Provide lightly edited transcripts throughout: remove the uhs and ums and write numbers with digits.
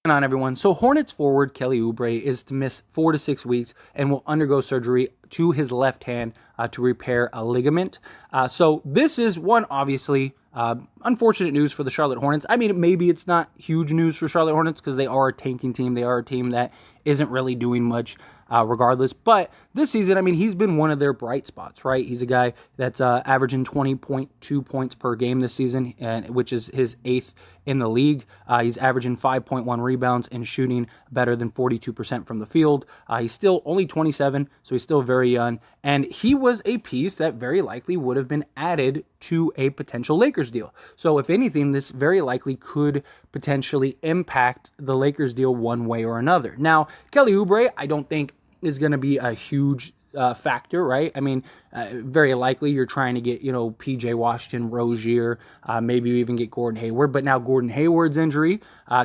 On everyone. So Hornets forward Kelly Oubre is to miss 4 to 6 weeks and will undergo surgery to his left hand to repair a ligament. So this is one obviously unfortunate news for the Charlotte Hornets. I mean, maybe it's not huge news for Charlotte Hornets because they are a tanking team. They are a team that isn't really doing much regardless. But this season, I mean, he's been one of their bright spots, right? He's a guy that's averaging 20.2 points per game this season, which is his 8th in the league. He's averaging 5.1 rebounds and shooting better than 42% from the field. He's still only 27, so he's still very young. And he was a piece that very likely would have been added to a potential Lakers deal. So if anything, this very likely could potentially impact the Lakers deal one way or another. Now, Kelly Oubre, I don't think is going to be a huge factor, right? I mean, very likely you're trying to get, PJ Washington, Rozier, maybe even get Gordon Hayward. But now Gordon Hayward's injury,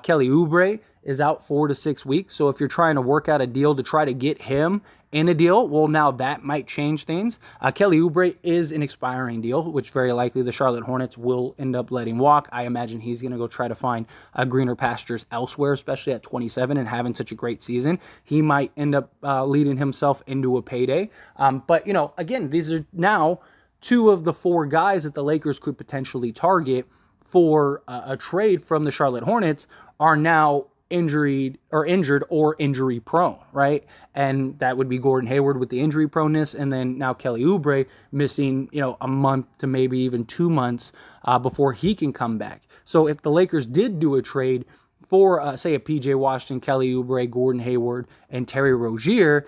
Kelly Oubre is out 4 to 6 weeks. So if you're trying to work out a deal to try to get him in a deal, well, now that might change things. Kelly Oubre is an expiring deal, which very likely the Charlotte Hornets will end up letting walk. I imagine he's going to go try to find greener pastures elsewhere, especially at 27 and having such a great season. He might end up leading himself into a payday. But, again, these are now 2 of the 4 guys that the Lakers could potentially target for a trade from the Charlotte Hornets are now injured or injury prone, right? And that would be Gordon Hayward with the injury proneness, and then now Kelly Oubre missing, a month to maybe even 2 months before he can come back. So if the Lakers did do a trade for, say, a PJ Washington, Kelly Oubre, Gordon Hayward, and Terry Rozier,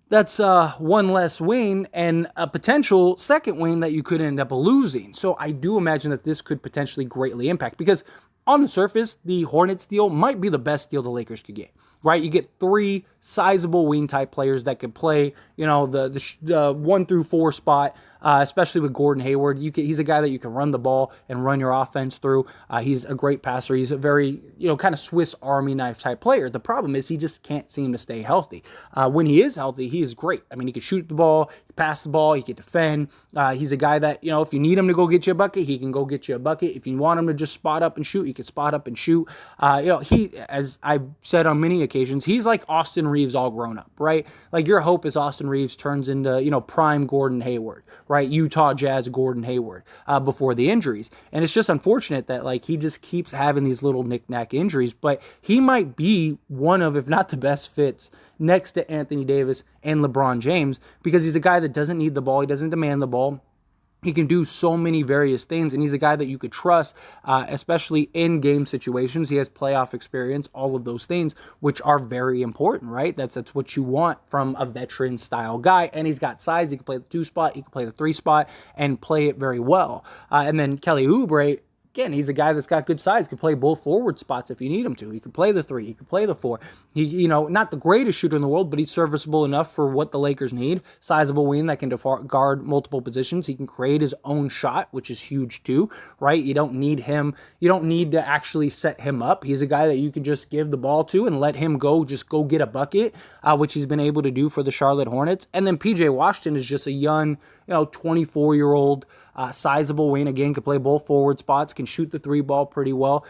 that's one less wing and a potential second wing that you could end up losing. So I do imagine that this could potentially greatly impact, because on the surface, the Hornets deal might be the best deal the Lakers could get, right? You get 3 sizable wing type players that could play, the 1 through 4 spot, especially with Gordon Hayward. He's a guy that you can run the ball and run your offense through. He's a great passer. He's a very, kind of Swiss Army knife type player. The problem is he just can't seem to stay healthy. When he is healthy, he is great. I mean, he can shoot the ball, pass the ball, he can defend. He's a guy that, if you need him to go get you a bucket, he can go get you a bucket. If you want him to just spot up and shoot, he can spot up and shoot. He, as I've said on many occasions, he's like Austin Reeves all grown up, right? Like your hope is Austin Reeves turns into, prime Gordon Hayward, right? Utah Jazz Gordon Hayward before the injuries. And it's just unfortunate that he just keeps having these little knick-knack injuries, but he might be one of, if not the best fits next to Anthony Davis and LeBron James, because he's a guy that doesn't need the ball. He doesn't demand the ball. He can do so many various things, and he's a guy that you could trust, especially in game situations. He has playoff experience, all of those things, which are very important, right? That's what you want from a veteran-style guy, and he's got size. He can play the 2 spot, he can play the 3 spot, and play it very well. And then Kelly Oubre, again, he's a guy that's got good size, can play both forward spots if you need him to. He can play the 3, he can play the 4. He, not the greatest shooter in the world, but he's serviceable enough for what the Lakers need. Sizable wing that can guard multiple positions. He can create his own shot, which is huge too, right? You don't need him. You don't need to actually set him up. He's a guy that you can just give the ball to and let him just go get a bucket, which he's been able to do for the Charlotte Hornets. And then PJ Washington is just a young, 24-year-old sizable wing. Again, can play both forward spots, can shoot the 3 ball pretty well.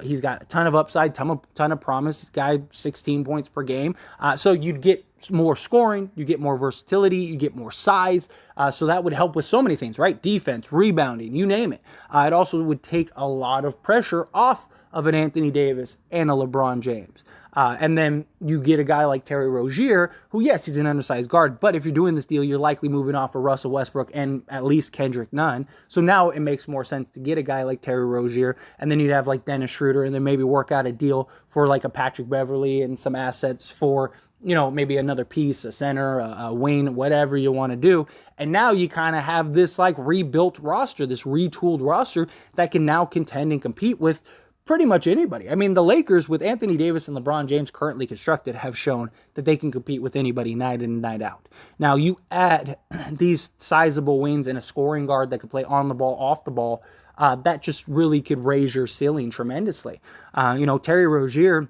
He's got a ton of upside, ton of promise. This guy, 16 points per game. So you'd get more scoring, you get more versatility, you get more size. So that would help with so many things, right? Defense, rebounding, you name it. It also would take a lot of pressure off of an Anthony Davis and a LeBron James. And then you get a guy like Terry Rozier, who, yes, he's an undersized guard, but if you're doing this deal, you're likely moving off of Russell Westbrook and at least Kendrick Nunn. So now it makes more sense to get a guy like Terry Rozier, and then you'd have Dennis Schroeder, and then maybe work out a deal for a Patrick Beverley and some assets for, maybe another piece, a center, a wing, whatever you want to do. And now you kind of have this rebuilt roster, this retooled roster that can now contend and compete with pretty much anybody. I mean, the Lakers with Anthony Davis and LeBron James currently constructed have shown that they can compete with anybody night in and night out. Now you add these sizable wings and a scoring guard that can play on the ball, off the ball, that just really could raise your ceiling tremendously. Terry Rozier,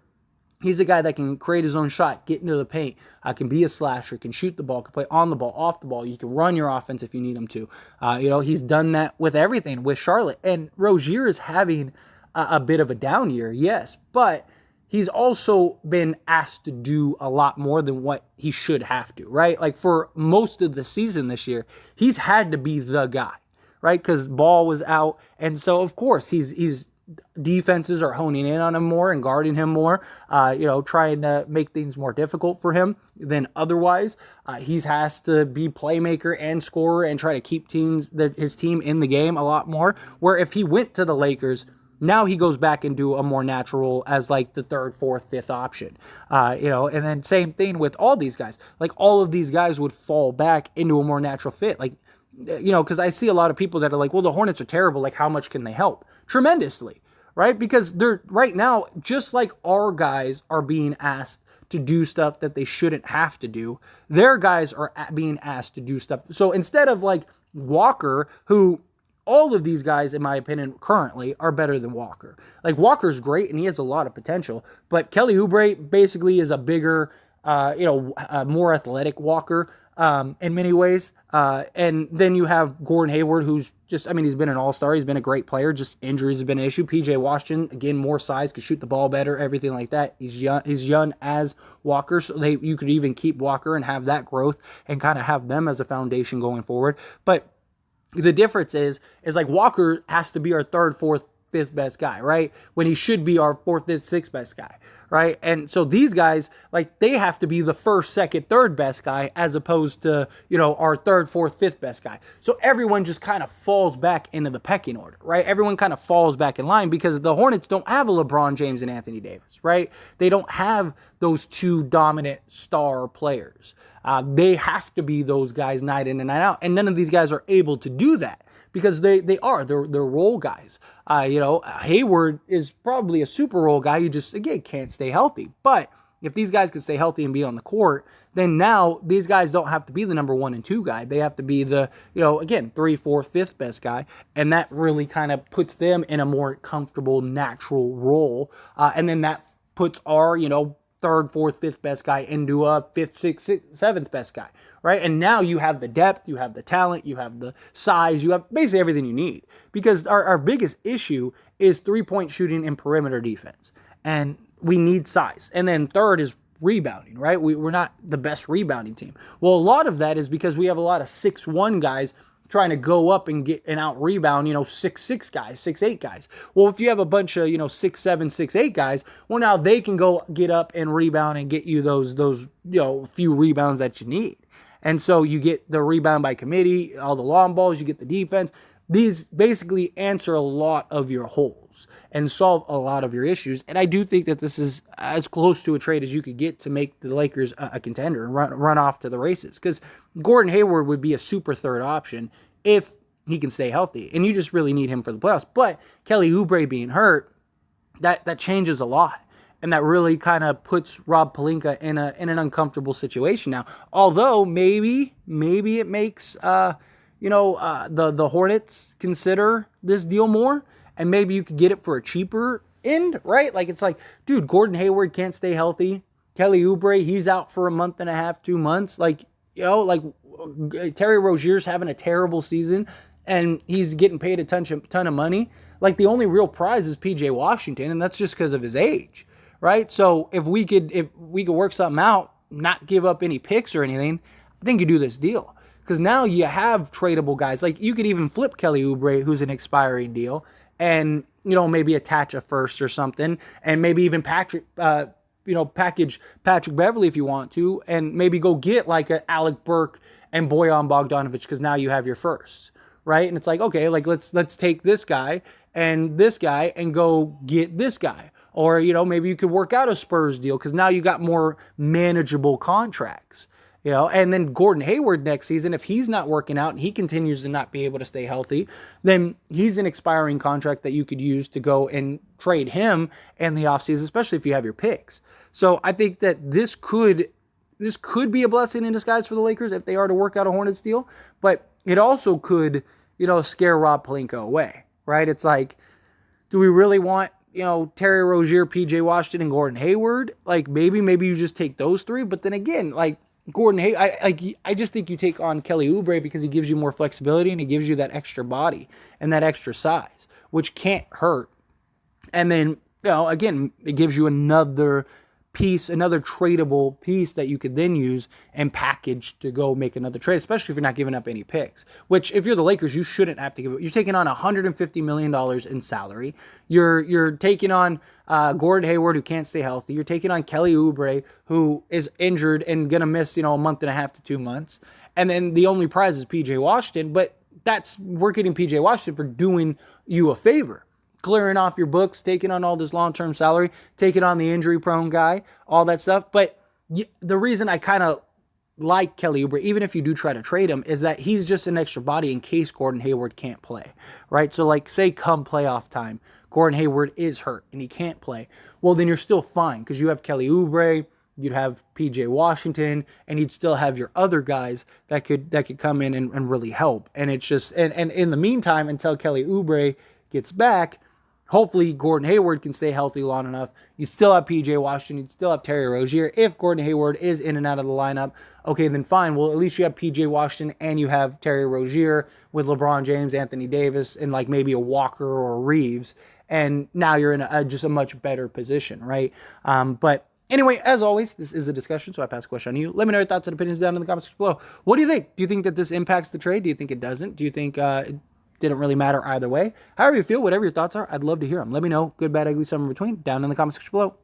he's a guy that can create his own shot, get into the paint, can be a slasher, can shoot the ball, can play on the ball, off the ball. You can run your offense if you need him to. He's done that with everything with Charlotte. And Rozier is having a bit of a down year, yes, but he's also been asked to do a lot more than what he should have to, right? Like for most of the season this year, he's had to be the guy, right? Because Ball was out. And so, of course, he's defenses are honing in on him more and guarding him more, trying to make things more difficult for him than otherwise. He has to be playmaker and scorer and try to keep his team in the game a lot more. Where if he went to the Lakers, now he goes back into a more natural as like the third, fourth, fifth option, and then same thing with all these guys. Like all of these guys would fall back into a more natural fit. Like, because I see a lot of people that are like, well, the Hornets are terrible. Like, how much can they help? Tremendously, right? Because they're right now, just like our guys are being asked to do stuff that they shouldn't have to do, their guys are being asked to do stuff. So instead of like Walker, who all of these guys, in my opinion, currently are better than Walker. Like Walker's great and he has a lot of potential, but Kelly Oubre basically is a bigger, more athletic Walker in many ways. And then you have Gordon Hayward, who's he's been an all-star. He's been a great player. Just injuries have been an issue. PJ Washington, again, more size, could shoot the ball better, everything like that. He's young as Walker, so you could even keep Walker and have that growth and kind of have them as a foundation going forward. But the difference is like Walker has to be our third, fourth, fifth best guy, right? When he should be our fourth, fifth, sixth best guy, right? And so these guys, like, they have to be the first, second, third best guy as opposed to, our third, fourth, fifth best guy. So everyone just kind of falls back into the pecking order, right? Everyone kind of falls back in line because the Hornets don't have a LeBron James and Anthony Davis, right? They don't have those two dominant star players. They have to be those guys night in and night out. And none of these guys are able to do that because they're role guys. Hayward is probably a super role guy who just, again, can't stay healthy. But if these guys could stay healthy and be on the court, then now these guys don't have to be the number 1 and 2 guy. They have to be the, again, 3, 4, 5th best guy. And that really kind of puts them in a more comfortable, natural role. And then that puts our, third, fourth, fifth best guy into a fifth, sixth, seventh best guy, right? And now you have the depth, you have the talent, you have the size, you have basically everything you need. Because our biggest issue is three-point shooting and perimeter defense. And we need size. And then third is rebounding, right? We're not the best rebounding team. Well, a lot of that is because we have a lot of 6'1" guys trying to go up and get and out rebound, 6'6" guys, 6'8" guys. Well, if you have a bunch of, 6'7", 6'8" guys, well, now they can go get up and rebound and get you those few rebounds that you need. And so you get the rebound by committee, all the long balls, you get the defense. These basically answer a lot of your holes and solve a lot of your issues. And I do think that this is as close to a trade as you could get to make the Lakers a contender and run off to the races. Because Gordon Hayward would be a super third option if he can stay healthy. And you just really need him for the playoffs. But Kelly Oubre being hurt, that changes a lot. And that really kind of puts Rob Pelinka in an uncomfortable situation now. Although maybe it makes the Hornets consider this deal more, and maybe you could get it for a cheaper end, right? Like, it's like, dude, Gordon Hayward can't stay healthy. Kelly Oubre, he's out for a month and a half, 2 months. Like, Terry Rozier's having a terrible season, and he's getting paid a ton of money. Like, the only real prize is PJ Washington, and that's just because of his age, right? So if we could work something out, not give up any picks or anything, I think you do this deal. Because now you have tradable guys. Like, you could even flip Kelly Oubre, who's an expiring deal, and, maybe attach a first or something, and maybe even package Patrick Beverly if you want to, and maybe go get like a Alec Burke and Bojan Bogdanovic, because now you have your firsts, right? And it's like, okay, like let's take this guy and go get this guy. Or, maybe you could work out a Spurs deal because now you got more manageable contracts. And then Gordon Hayward next season, if he's not working out and he continues to not be able to stay healthy, then he's an expiring contract that you could use to go and trade him in the offseason, especially if you have your picks. So I think that this could be a blessing in disguise for the Lakers if they are to work out a Hornets deal, but it also could, scare Rob Pelinka away, right? It's like, do we really want, Terry Rozier, PJ Washington, and Gordon Hayward? Like, maybe you just take those three, but then again, like, Gordon Hayward, I just think you take on Kelly Oubre because he gives you more flexibility and he gives you that extra body and that extra size, which can't hurt. And then again, it gives you another piece, another tradable piece that you could then use and package to go make another trade, especially if you're not giving up any picks, which if you're the Lakers, you shouldn't have to give it. You're taking on $150 million in salary. You're taking on Gordon Hayward, who can't stay healthy. You're taking on Kelly Oubre, who is injured and going to miss, a month and a half to 2 months. And then the only prize is PJ Washington, but we're getting PJ Washington for doing you a favor, clearing off your books, taking on all this long-term salary, taking on the injury-prone guy, all that stuff. But the reason I kind of like Kelly Oubre, even if you do try to trade him, is that he's just an extra body in case Gordon Hayward can't play, right? So, like, say come playoff time, Gordon Hayward is hurt and he can't play. Well, then you're still fine because you have Kelly Oubre, you'd have PJ Washington, and you'd still have your other guys that could come in and really help. And it's just, and in the meantime, until Kelly Oubre gets back, hopefully Gordon Hayward can stay healthy long enough. You still have PJ Washington, you still have Terry Rozier. If Gordon Hayward is in and out of the lineup, okay, then fine. Well, at least you have PJ Washington and you have Terry Rozier with LeBron James, Anthony Davis, and like maybe a Walker or a Reeves. And now you're in just a much better position, right? But anyway, as always, this is a discussion, so I pass the question on to you. Let me know your thoughts and opinions down in the comments below. What do you think? Do you think that this impacts the trade? Do you think it doesn't? Do you think it didn't really matter either way? However you feel, whatever your thoughts are, I'd love to hear them. Let me know. Good, bad, ugly, somewhere in between, down in the comments section below.